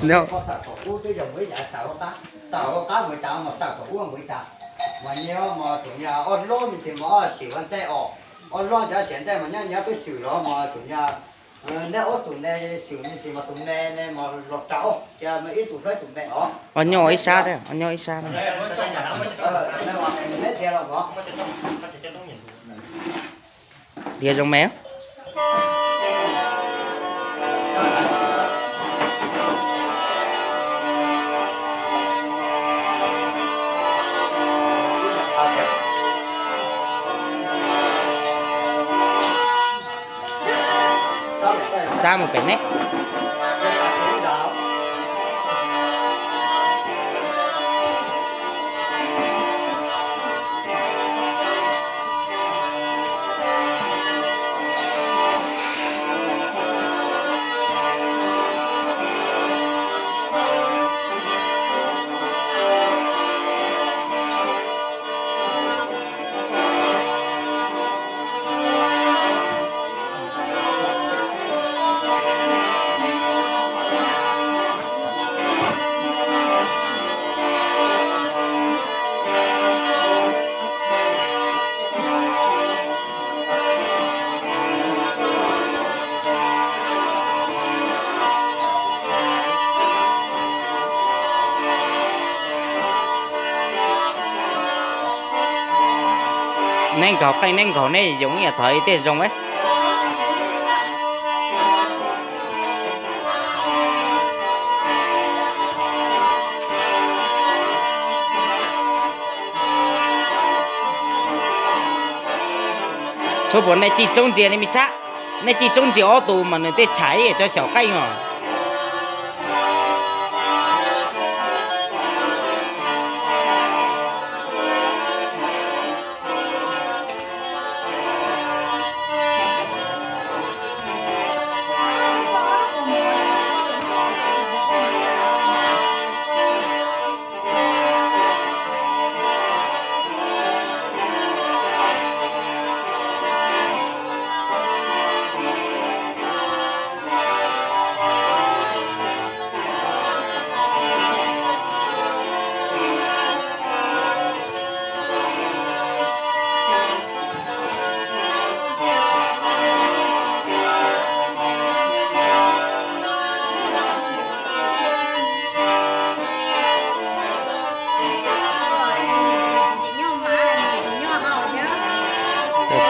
Đâu. Tạo cá mới tạo mà tạo có uống mới tạo mà nhiều mà chủ nhà ăn lô mình thì mà xỉu ăn tay ỏ ăn lô giá tiền tay mà nhá cái xỉu đó mà chủ nhà nếu ở tụi này xỉu như gì mà tụi này mà lọt trâu cho mà ít tụi đấy tụi này đó Ăn nhỏ ít xa đấy, ăn nhỏ ít xa đấy. nếu mà hết theo là có Dia giống méo. Ra một cái nét. Nên có cái nên có này giống như thấy thế giống ấy. Số 4 này chỉ trông gì này mình chắc. Này chỉ trông gì ô tô mà người ta chạy cho小cây mà.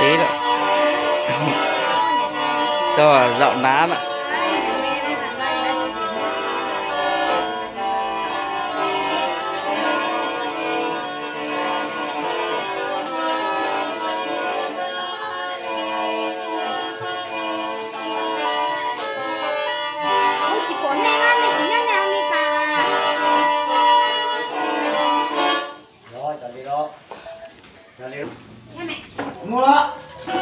Tí nữa. Rồi dọn đá nữa. rồi trở đi đó trở đi mua mua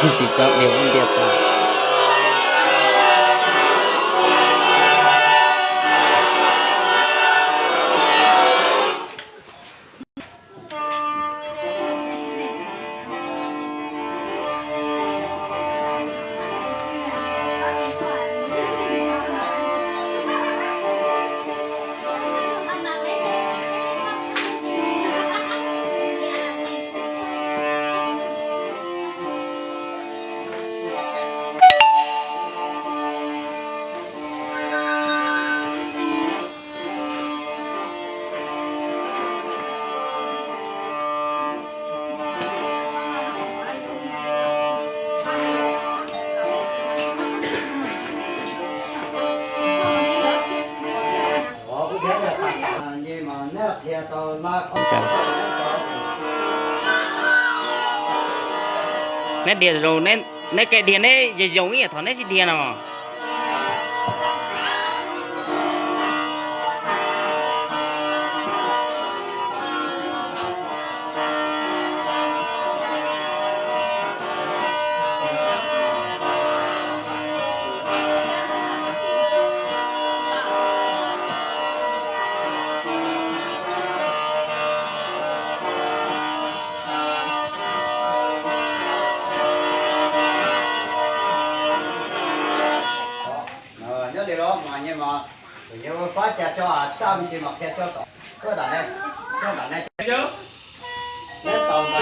thì có điều không biết rồi. Nhưng mà nếu theo tôi là không Nét điện rồi nét cái điện ấy giờ giống như thằng nét gì điện nào. nhớ điều đó mà nhưng mà nếu phát trả cho trăm thì mặc theo cho tổng có đàn này nếu tổng mà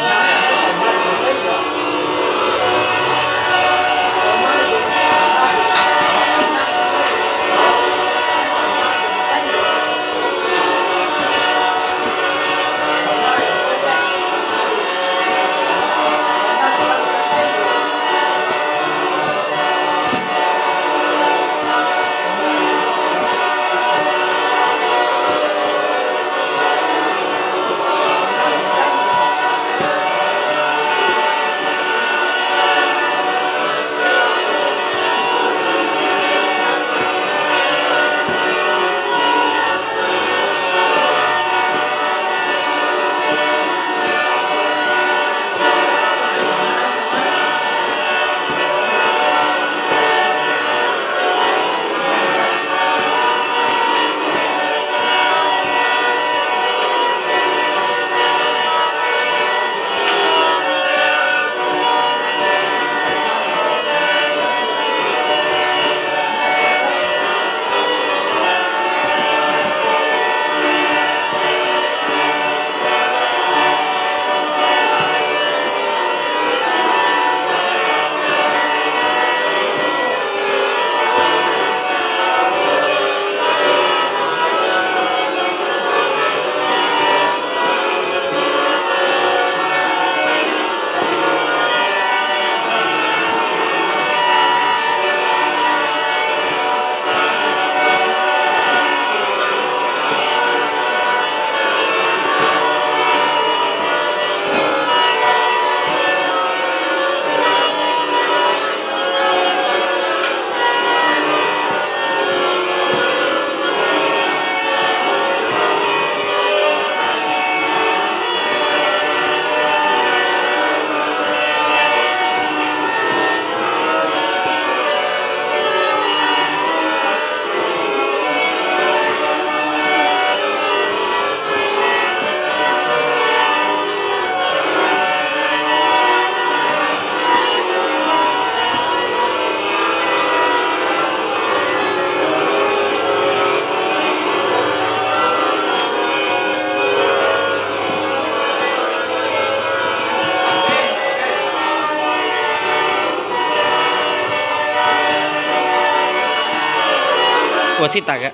của chị tạc ạ.